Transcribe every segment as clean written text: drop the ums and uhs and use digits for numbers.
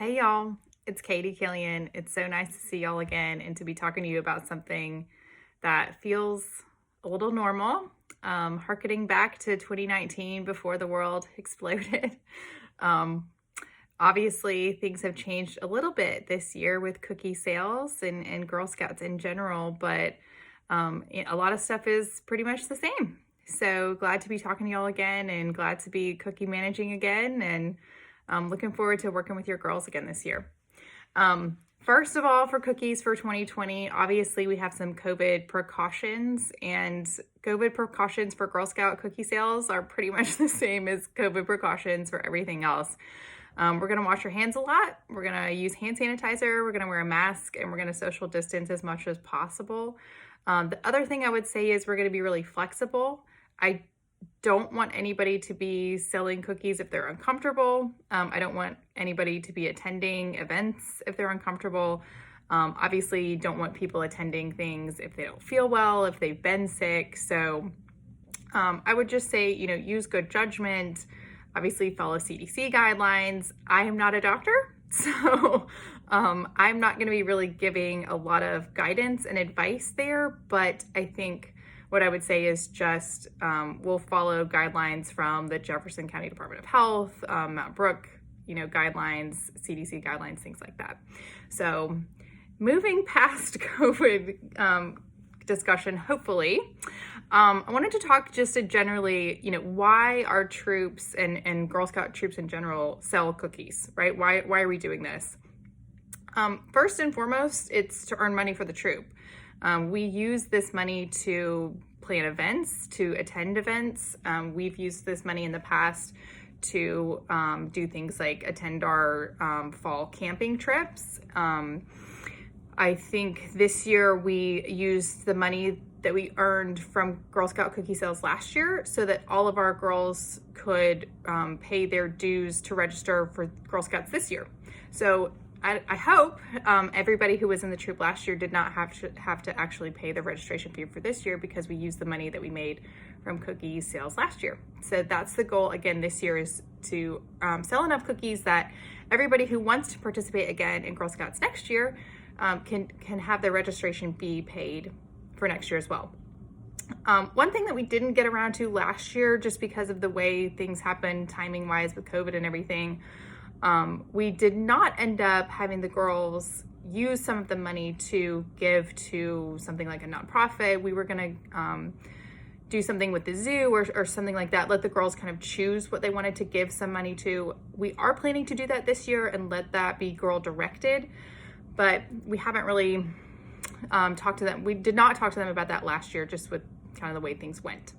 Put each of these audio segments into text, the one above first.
Hey y'all, it's Katie Killian. It's so nice to see y'all again and to be talking to you about something that feels a little normal, harkening back to 2019 before the world exploded. Um, Obviously, things have changed a little bit this year with cookie sales and Girl Scouts in general, but a lot of stuff is pretty much the same. So glad to be talking to y'all again and glad to be cookie managing again and looking forward to working with your girls again this year. First of all, for cookies for 2020, obviously we have some COVID precautions, and COVID precautions for Girl Scout cookie sales are pretty much the same as COVID precautions for everything else. We're going to wash our hands a lot. We're going to use hand sanitizer. We're going to wear a mask, and we're going to social distance as much as possible. The other thing I would say is we're going to be really flexible. I don't want anybody to be selling cookies if they're uncomfortable. I don't want anybody to be attending events if they're uncomfortable. Obviously, don't want people attending things if they don't feel well, if they've been sick. So I would just say, use good judgment. Obviously, follow CDC guidelines. I am not a doctor, so I'm not going to be really giving a lot of guidance and advice there, but I think what I would say is just we'll follow guidelines from the Jefferson County Department of Health, Mount Brook, guidelines, CDC guidelines, things like that. So moving past COVID discussion, hopefully, I wanted to talk just generally, why our troops and Girl Scout troops in general sell cookies, right? Why are we doing this? First and foremost, it's to earn money for the troop. We use this money to plan events, to attend events. We've used this money in the past to do things like attend our fall camping trips. I think this year we used the money that we earned from Girl Scout cookie sales last year so that all of our girls could pay their dues to register for Girl Scouts this year. So I hope everybody who was in the troop last year did not have to actually pay the registration fee for this year because we used the money that we made from cookie sales last year. So that's the goal again this year, is to sell enough cookies that everybody who wants to participate again in Girl Scouts next year can have their registration fee paid for next year as well. One thing that we didn't get around to last year, just because of the way things happened timing wise with COVID and everything, we did not end up having the girls use some of the money to give to something like a nonprofit. We were going to do something with the zoo or something like that, let the girls kind of choose what they wanted to give some money to. We are planning to do that this year and let that be girl directed, but we haven't really talked to them. We did not talk to them about that last year, just with kind of the way things went.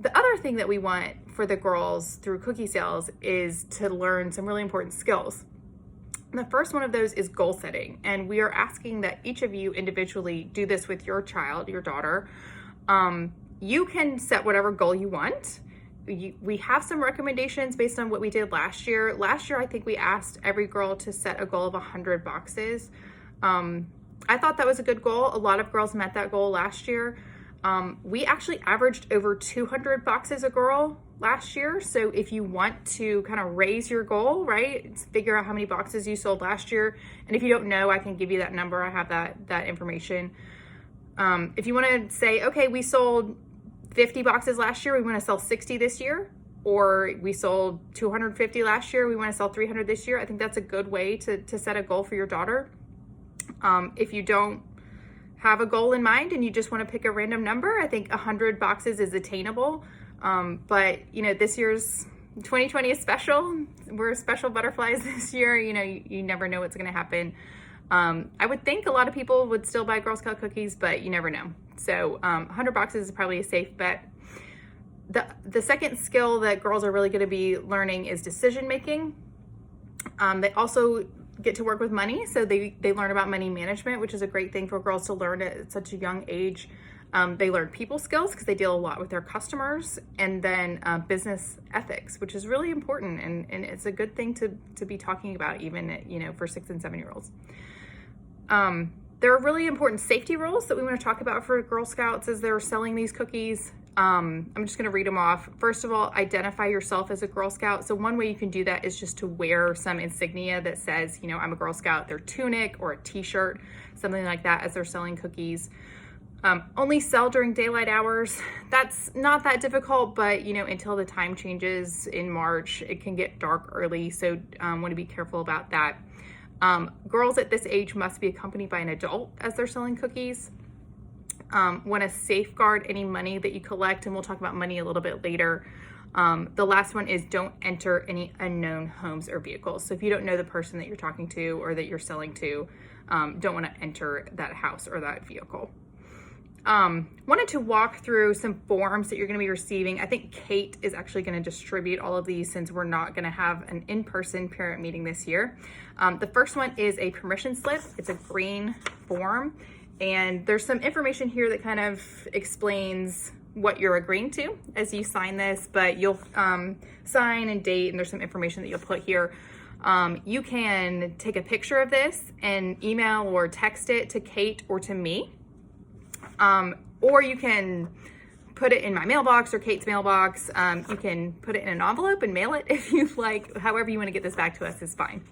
The other thing that we want for the girls through cookie sales is to learn some really important skills. And the first one of those is goal setting. And we are asking that each of you individually do this with your child, your daughter. You can set whatever goal you want. We have some recommendations based on what we did last year. Last year, I think we asked every girl to set a goal of 100 boxes. I thought that was a good goal. A lot of girls met that goal last year. We actually averaged over 200 boxes a girl last year. So if you want to kind of raise your goal, right, figure out how many boxes you sold last year. And if you don't know, I can give you that number. I have that information. If you want to say, okay, we sold 50 boxes last year, we want to sell 60 this year, or we sold 250 last year, we want to sell 300 this year. I think that's a good way to set a goal for your daughter. If you don't have a goal in mind and you just want to pick a random number, I think 100 boxes is attainable. But this year's 2020 is special. We're special butterflies this year. You never know what's going to happen. I would think a lot of people would still buy Girl Scout cookies, but you never know. So 100 boxes is probably a safe bet. The second skill that girls are really going to be learning is decision making. They also get to work with money, so they learn about money management, which is a great thing for girls to learn at such a young age. They learn people skills because they deal a lot with their customers, and then business ethics, which is really important, and it's a good thing to be talking about even for 6 and 7 year olds. There are really important safety rules that we want to talk about for Girl Scouts as they're selling these cookies. I'm just going to read them off. First of all, identify yourself as a Girl Scout. So one way you can do that is just to wear some insignia that says, you know, I'm a Girl Scout, their tunic or a t-shirt, something like that as they're selling cookies. Only sell during daylight hours. That's not that difficult, but you know, until the time changes in March, it can get dark early. So want to be careful about that. Girls at this age must be accompanied by an adult as they're selling cookies. Want to safeguard any money that you collect, and we'll talk about money a little bit later. The last one is don't enter any unknown homes or vehicles. So if you don't know the person that you're talking to or that you're selling to, don't want to enter that house or that vehicle. Wanted to walk through some forms that you're going to be receiving. I think Kate is actually going to distribute all of these since we're not going to have an in-person parent meeting this year. The first one is a permission slip. It's a green form, and there's some information here that kind of explains what you're agreeing to as you sign this, but you'll sign and date, and there's some information that you'll put here. You can take a picture of this and email or text it to Kate or to me. Or you can put it in my mailbox or Kate's mailbox. You can put it in an envelope and mail it if you like. However you want to get this back to us is fine.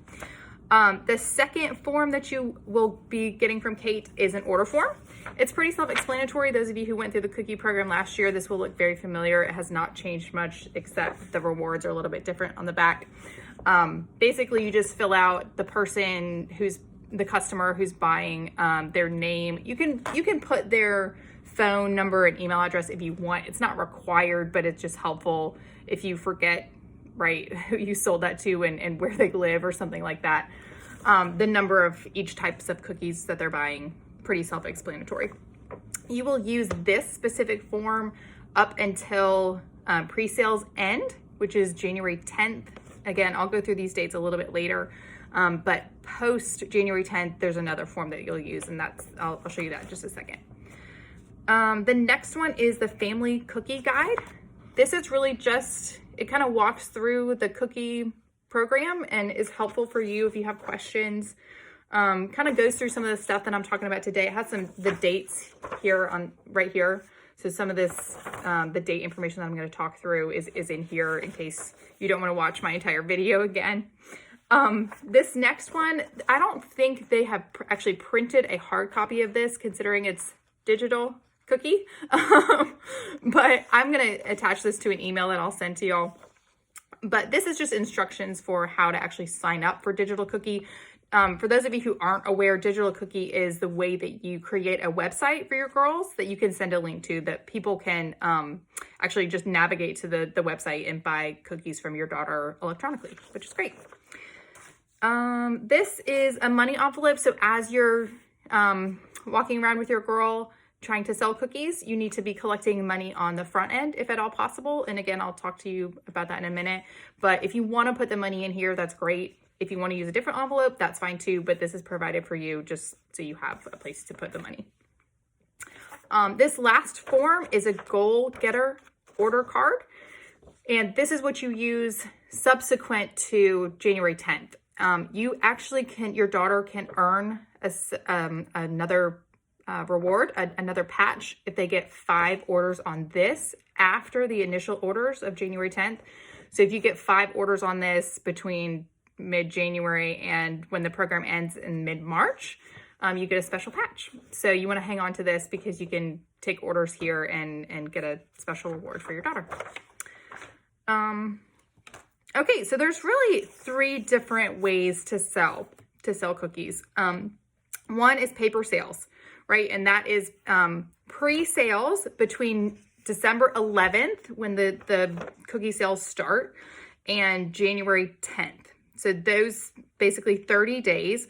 The second form that you will be getting from Kate is an order form. It's pretty self-explanatory. Those of you who went through the cookie program last year, this will look very familiar. It has not changed much, except the rewards are a little bit different on the back. Basically, you just fill out the person who's the customer who's buying, their name. You can put their phone number and email address if you want. It's not required, but it's just helpful if you forget, right, who you sold that to and where they live or something like that. The number of each types of cookies that they're buying, pretty self-explanatory. You will use this specific form up until pre-sales end, which is January 10th. Again, I'll go through these dates a little bit later. But post January 10th, there's another form that you'll use, and I'll show you that in just a second. The next one is the family cookie guide. This is really just, it kind of walks through the cookie program and is helpful for you if you have questions. Kind of goes through some of the stuff that I'm talking about today. It has the dates here right here. So some of this, the date information that I'm going to talk through is in here in case you don't want to watch my entire video again. This next one, I don't think they have actually printed a hard copy of this considering it's digital cookie, but I'm going to attach this to an email that I'll send to y'all. But this is just instructions for how to actually sign up for Digital Cookie. For those of you who aren't aware, Digital Cookie is the way that you create a website for your girls that you can send a link to that people can actually just navigate to the website and buy cookies from your daughter electronically, which is great. This is a money envelope. So as you're walking around with your girl trying to sell cookies, you need to be collecting money on the front end if at all possible. And again, I'll talk to you about that in a minute. But if you want to put the money in here, that's great. If you want to use a different envelope, that's fine too. But this is provided for you just so you have a place to put the money. This last form is a goal getter order card. And this is what you use subsequent to January 10th. You actually your daughter can earn another reward, another patch if they get 5 orders on this after the initial orders of January 10th. So if you get 5 orders on this between mid-January and when the program ends in mid-March, you get a special patch. So you want to hang on to this because you can take orders here and get a special reward for your daughter. Okay, so there's really 3 different ways to sell cookies. One is paper sales, right? And that is pre-sales between December 11th, when the cookie sales start, and January 10th. So those basically 30 days,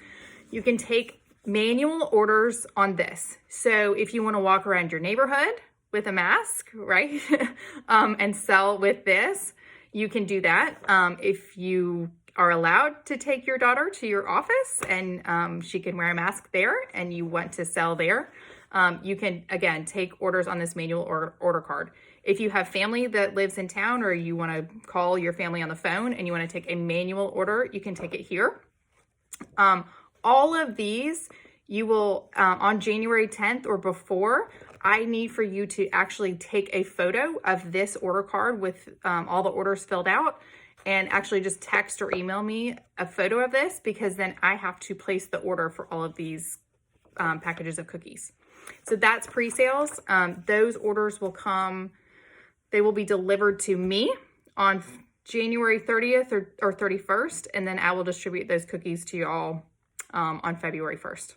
you can take manual orders on this. So if you want to walk around your neighborhood with a mask, right, and sell with this, you can do that. If you are allowed to take your daughter to your office and she can wear a mask there and you want to sell there, you can, again, take orders on this manual order card. If you have family that lives in town or you want to call your family on the phone and you want to take a manual order, you can take it here. All of these, you will, on January 10th or before, I need for you to actually take a photo of this order card with all the orders filled out, and actually just text or email me a photo of this, because then I have to place the order for all of these packages of cookies. So that's pre-sales. Those orders will come, they will be delivered to me on January 30th or 31st, and then I will distribute those cookies to y'all on February 1st.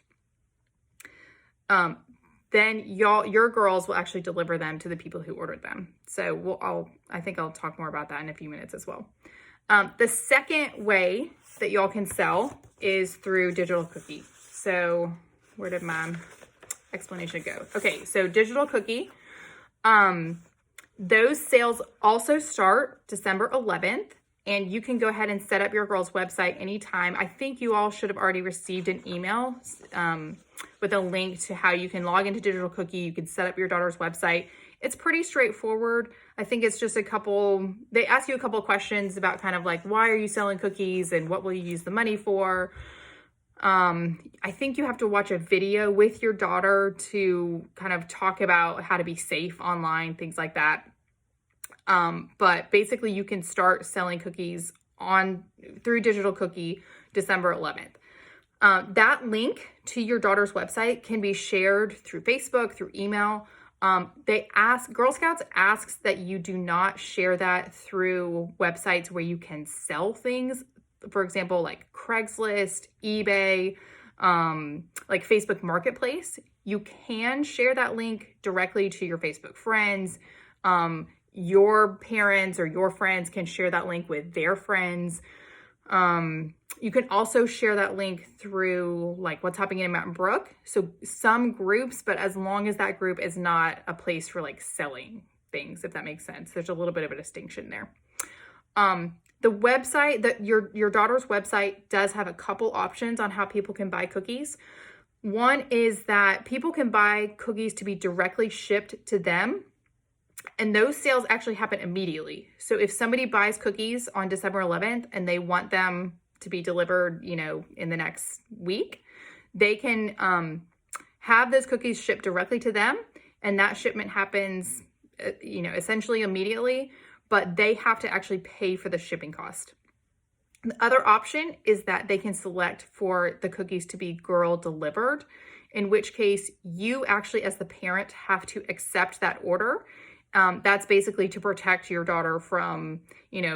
Then your girls will actually deliver them to the people who ordered them. So I think I'll talk more about that in a few minutes as well. The second way that y'all can sell is through Digital Cookie. So where did my explanation go? Okay, so Digital Cookie, those sales also start December 11th, and you can go ahead and set up your girls' website anytime. I think you all should have already received an email with a link to how you can log into Digital Cookie. You can set up your daughter's website. It's pretty straightforward. I think it's just they ask you a couple of questions about kind of like, why are you selling cookies and what will you use the money for? I think you have to watch a video with your daughter to kind of talk about how to be safe online, things like that. But basically you can start selling cookies through Digital Cookie December 11th. That link to your daughter's website can be shared through Facebook, through email. Girl Scouts asks that you do not share that through websites where you can sell things. For example, like Craigslist, eBay, like Facebook Marketplace. You can share that link directly to your Facebook friends. Your parents or your friends can share that link with their friends. You can also share that link through like What's Happening in Mountain Brook. So some groups, but as long as that group is not a place for like selling things, if that makes sense. There's a little bit of a distinction there. The website, that your daughter's website does have a couple options on how people can buy cookies. One is that people can buy cookies to be directly shipped to them, and those sales actually happen immediately. So if somebody buys cookies on December 11th and they want them to be delivered, in the next week, they can have those cookies shipped directly to them, and that shipment happens, essentially immediately, but they have to actually pay for the shipping cost. The other option is that they can select for the cookies to be girl delivered, in which case you actually, as the parent, have to accept that order. That's basically to protect your daughter from,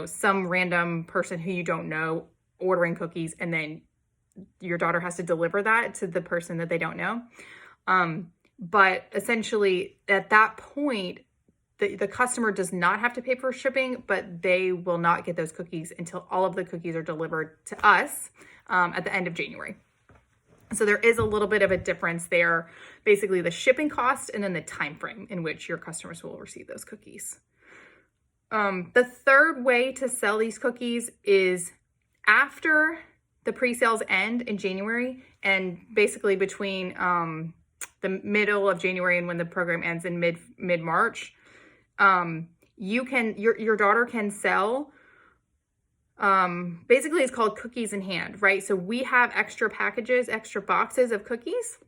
some random person who you don't know ordering cookies, and then your daughter has to deliver that to the person that they don't know. But essentially at that point, the customer does not have to pay for shipping, but they will not get those cookies until all of the cookies are delivered to us at the end of January. So there is a little bit of a difference there, basically the shipping cost and then the time frame in which your customers will receive those cookies. The third way to sell these cookies is after the pre-sales end in January, and basically between the middle of January and when the program ends in mid-March. Your daughter can sell, basically it's called cookies in hand, right? So we have extra packages, extra boxes of cookies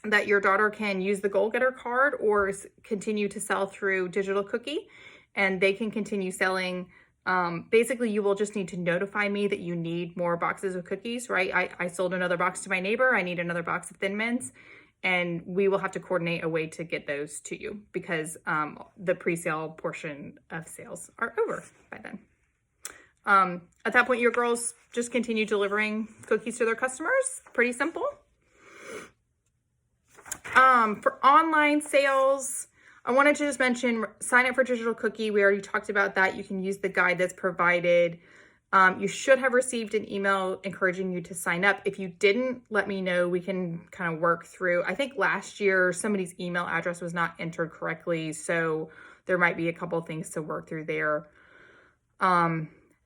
that your daughter can use the Goal Getter card or continue to sell through Digital Cookie, and they can continue selling. Basically you will just need to notify me that you need more boxes of cookies, right? I sold another box to my neighbor. I need another box of Thin Mints. And we will have to coordinate a way to get those to you, because the pre-sale portion of sales are over by then. At that point, your girls just continue delivering cookies to their customers. Pretty simple. For online sales, I wanted to just mention, sign up for Digital Cookie. We already talked about that. You can use the guide that's provided. You should have received an email encouraging you to sign up. If you didn't, let me know. We can kind of work through. I think last year somebody's email address was not entered correctly, so there might be a couple of things to work through there.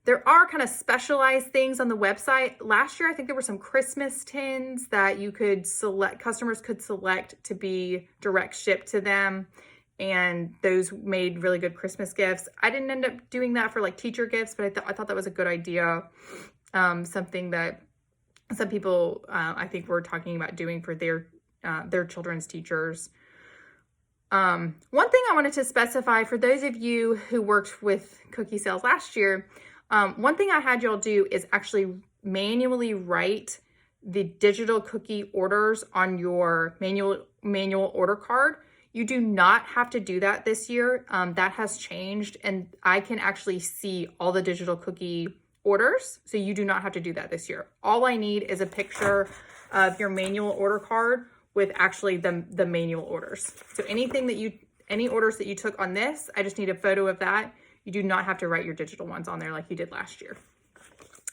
There are kind of specialized things on the website. Last year, I think there were some Christmas tins that you could select, customers could select to be direct shipped to them. And those made really good Christmas gifts. I didn't end up doing that for like teacher gifts, but I thought that was a good idea. Something that some people, I think, were talking about doing for their children's teachers. One thing I wanted to specify for those of you who worked with cookie sales last year, one thing I had y'all do is actually manually write the digital cookie orders on your manual order card. You do not have to do that this year. That has changed, and I can actually see all the digital cookie orders. So you do not have to do that this year. All I need is a picture of your manual order card with actually the manual orders. So any orders that you took on this, I just need a photo of that. You do not have to write your digital ones on there like you did last year.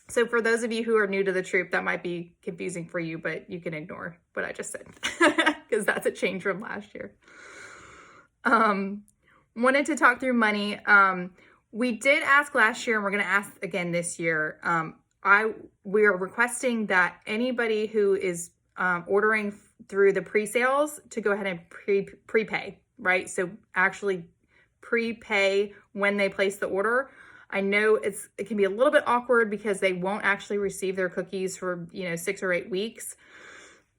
So for those of you who are new to the troop, that might be confusing for you, but you can ignore what I just said because that's a change from last year. Wanted to talk through money. We did ask last year, and we're going to ask again this year. We are requesting that anybody who is ordering through the pre-sales to go ahead and prepay, right? So actually prepay when they place the order. I know it can be a little bit awkward because they won't actually receive their cookies for 6 or 8 weeks.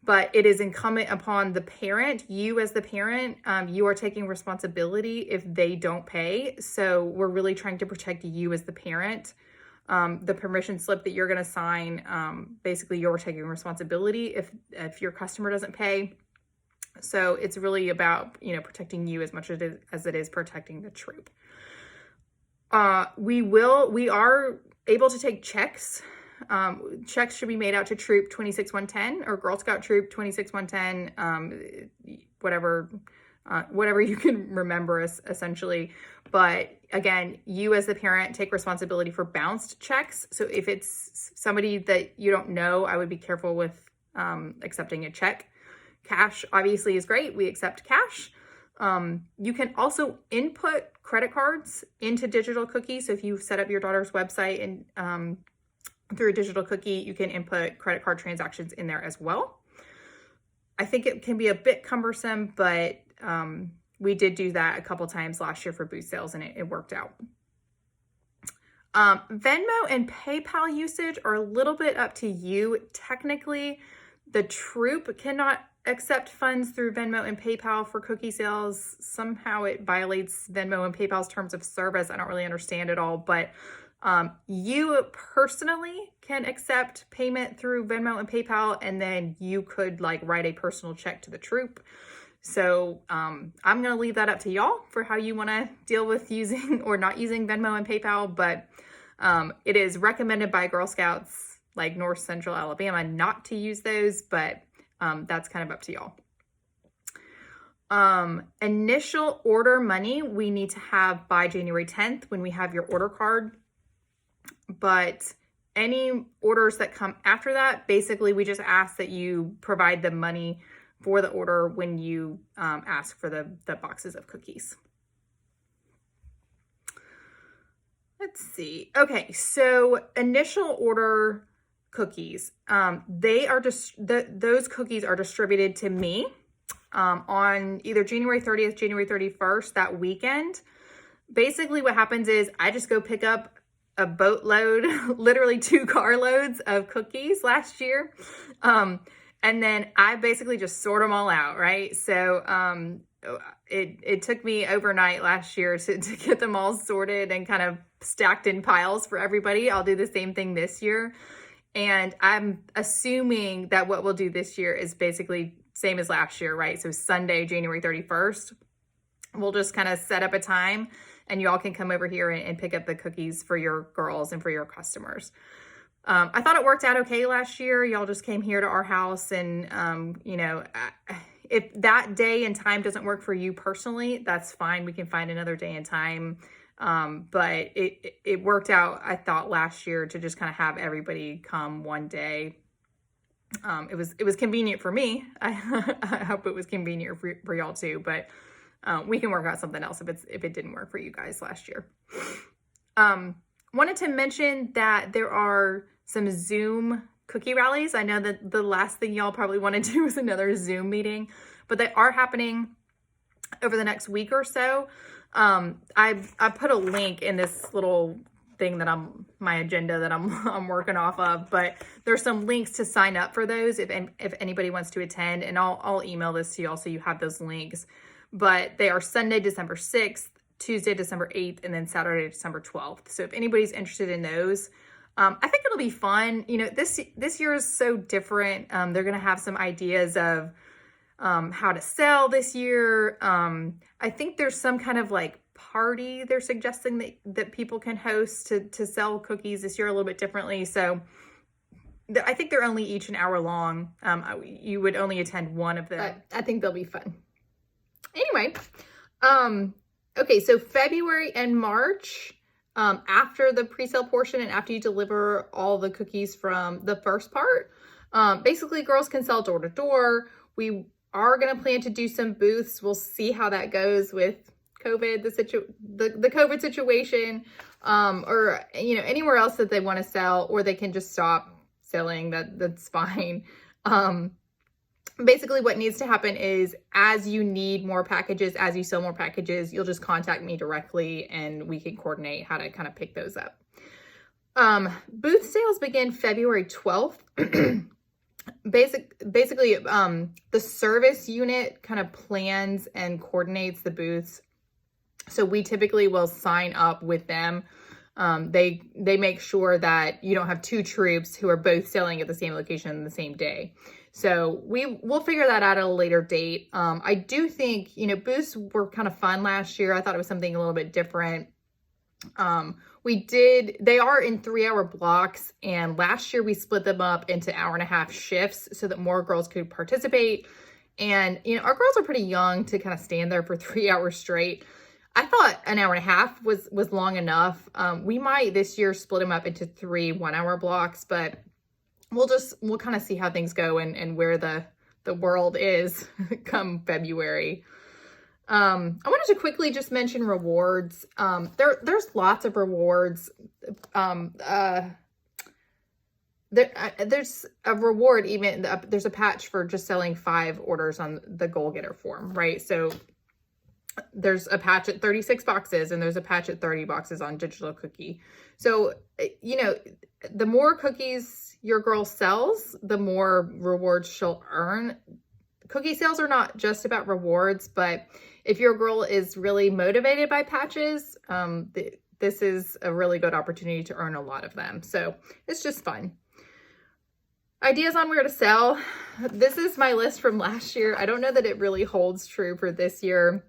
But it is incumbent upon the parent, you as the parent, you are taking responsibility if they don't pay. So we're really trying to protect you as the parent. The permission slip that you're going to sign, basically you're taking responsibility if your customer doesn't pay. So it's really about, protecting you as much as it is protecting the troop. We are able to take checks. Checks should be made out to Troop 26110 or Girl Scout Troop 26110, whatever you can remember essentially. But again, you as the parent take responsibility for bounced checks. So if it's somebody that you don't know, I would be careful with accepting a check. Cash obviously is great. We accept cash. You can also input credit cards into digital cookies. So if you set up your daughter's website and through a digital cookie, you can input credit card transactions in there as well. I think it can be a bit cumbersome, but we did do that a couple times last year for boost sales, and it worked out. Venmo and PayPal usage are a little bit up to you. Technically, the troop cannot accept funds through Venmo and PayPal for cookie sales. Somehow it violates Venmo and PayPal's terms of service. I don't really understand it all, but you personally can accept payment through Venmo and PayPal, and then you could write a personal check to the troop. So I'm going to leave that up to y'all for how you want to deal with using or not using Venmo and PayPal, but it is recommended by Girl Scouts like North Central Alabama not to use those, but that's kind of up to y'all. Initial order money we need to have by January 10th when we have your order card. But any orders that come after that, basically we just ask that you provide the money for the order when you ask for the boxes of cookies. Let's see. Okay, so initial order cookies. Those cookies are distributed to me on either January 30th, January 31st, that weekend. Basically what happens is I just go pick up a boatload, literally 2 carloads of cookies last year. And then I basically just sort them all out, right? So it took me overnight last year to get them all sorted and kind of stacked in piles for everybody. I'll do the same thing this year. And I'm assuming that what we'll do this year is basically same as last year, right? So Sunday, January 31st, we'll just kind of set up a time and you all can come over here and pick up the cookies for your girls and for your customers. I thought it worked out okay last year. Y'all just came here to our house and, if that day and time doesn't work for you personally, that's fine. We can find another day and time. But it worked out, I thought, last year to just kind of have everybody come one day. It was convenient for me. I hope it was convenient for y'all too, but we can work out something else if it didn't work for you guys last year. Wanted to mention that there are some Zoom cookie rallies. I know that the last thing y'all probably want to do is another Zoom meeting, but they are happening over the next week or so. I put a link in this little thing that my agenda that I'm working off of, but there's some links to sign up for those if anybody wants to attend, and I'll email this to y'all so you have those links. but they are Sunday, December 6th, Tuesday, December 8th, and then Saturday, December 12th. So if anybody's interested in those, I think it'll be fun. You know, this year is so different. They're going to have some ideas of how to sell this year. I think there's some kind of like party they're suggesting that people can host to sell cookies this year a little bit differently. So I think they're only each an hour long. You would only attend one of them. But I think they'll be fun. Anyway, okay, so February and March, after the pre-sale portion and after you deliver all the cookies from the first part, basically girls can sell door to door. We are going to plan to do some booths. We'll see how that goes with COVID, the COVID situation, or, you know, anywhere else that they want to sell, or they can just stop selling. That's fine. Basically what needs to happen is as you need more packages, as you sell more packages, you'll just contact me directly and we can coordinate how to kind of pick those up. Booth sales begin February 12th. Basically, the service unit kind of plans and coordinates the booths. So we typically will sign up with them. They make sure that you don't have two troops who are both selling at the same location the same day. So we'll figure that out at a later date. I do think, you know, booths were kind of fun last year. I thought it was something a little bit different. They are in 3-hour blocks, and last year we split them up into 1.5-hour shifts so that more girls could participate. And, you know, our girls are pretty young to kind of stand there for 3 hours straight. I thought 1.5 hours was long enough. We might this year split them up into 3 1-hour blocks, but we'll kind of see how things go and where the world is come February. I wanted to quickly just mention rewards. There's lots of rewards. There's a reward, even there's a patch for just selling 5 orders on the goal getter form, right? So there's a patch at 36 boxes and there's a patch at 30 boxes on digital cookie. So, you know, the more cookies your girl sells, the more rewards she'll earn. Cookie sales are not just about rewards, but if your girl is really motivated by patches, this is a really good opportunity to earn a lot of them. So it's just fun. Ideas on where to sell. This is my list from last year. I don't know that it really holds true for this year.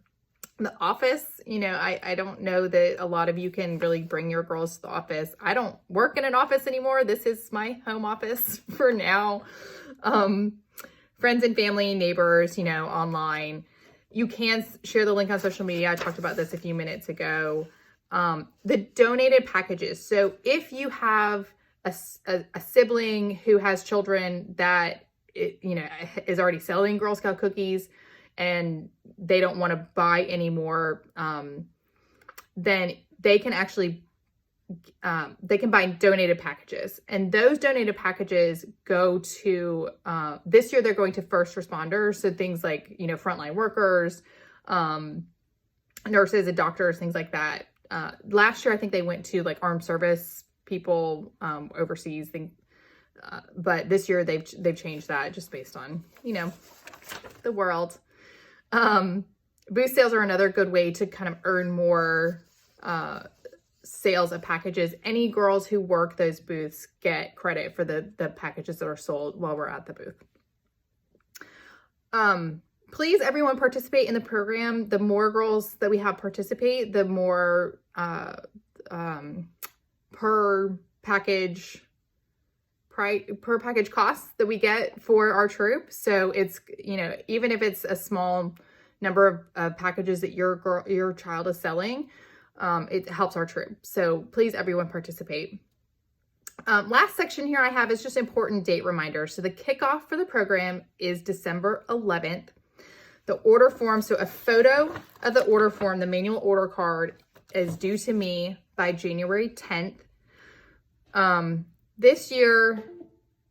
The office, you know, I don't know that a lot of you can really bring your girls to the office. I don't work in an office anymore. This is my home office for now. Friends and family, neighbors, you know, online. You can share the link on social media. I talked about this a few minutes ago. The donated packages. So if you have a sibling who has children that, you know, is already selling Girl Scout cookies and they don't want to buy anymore, then they can actually, they can buy donated packages. And those donated packages go to, this year they're going to first responders. So things like, you know, frontline workers, nurses and doctors, things like that. Last year, I think they went to like armed service people overseas. But this year they've changed that just based on, you know, the world. Booth sales are another good way to kind of earn more sales of packages. Any girls who work those booths get credit for the packages that are sold while we're at the booth. Please, everyone, participate in the program. The more girls that we have participate, the more per package costs that we get for our troop. So it's, you know, even if it's a small number of packages that your child is selling, it helps our troop. So please, everyone, participate. Last section here I have is just important date reminders. So the kickoff for the program is December 11th. The order form, so a photo of the order form, the manual order card, is due to me by January 10th. This year,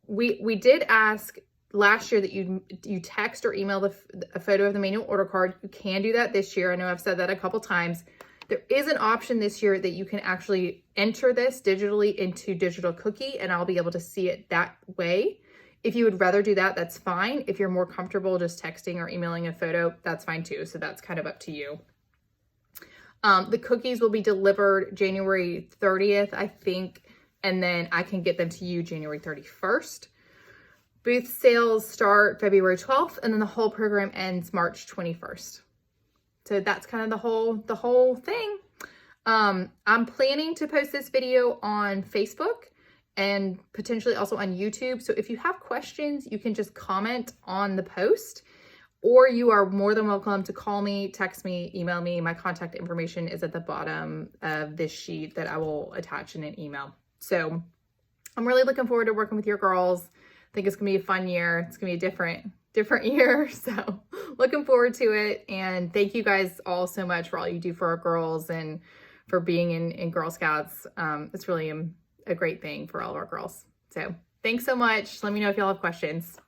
we did ask last year that you text or email a photo of the manual order card. You can do that this year. I know I've said that a couple times. There is an option this year that you can actually enter this digitally into Digital Cookie, and I'll be able to see it that way. If you would rather do that, that's fine. If you're more comfortable just texting or emailing a photo, that's fine too. So that's kind of up to you. The cookies will be delivered January 30th, I think, and then I can get them to you January 31st. Booth sales start February 12th, and then the whole program ends March 21st. So that's kind of the whole thing. I'm planning to post this video on Facebook and potentially also on YouTube. So if you have questions, you can just comment on the post, or you are more than welcome to call me, text me, email me. My contact information is at the bottom of this sheet that I will attach in an email. So I'm really looking forward to working with your girls. I think it's gonna be a fun year. It's gonna be a different year. So looking forward to it. And thank you guys all so much for all you do for our girls and for being in Girl Scouts. It's really a great thing for all of our girls. So thanks so much. Let me know if y'all have questions.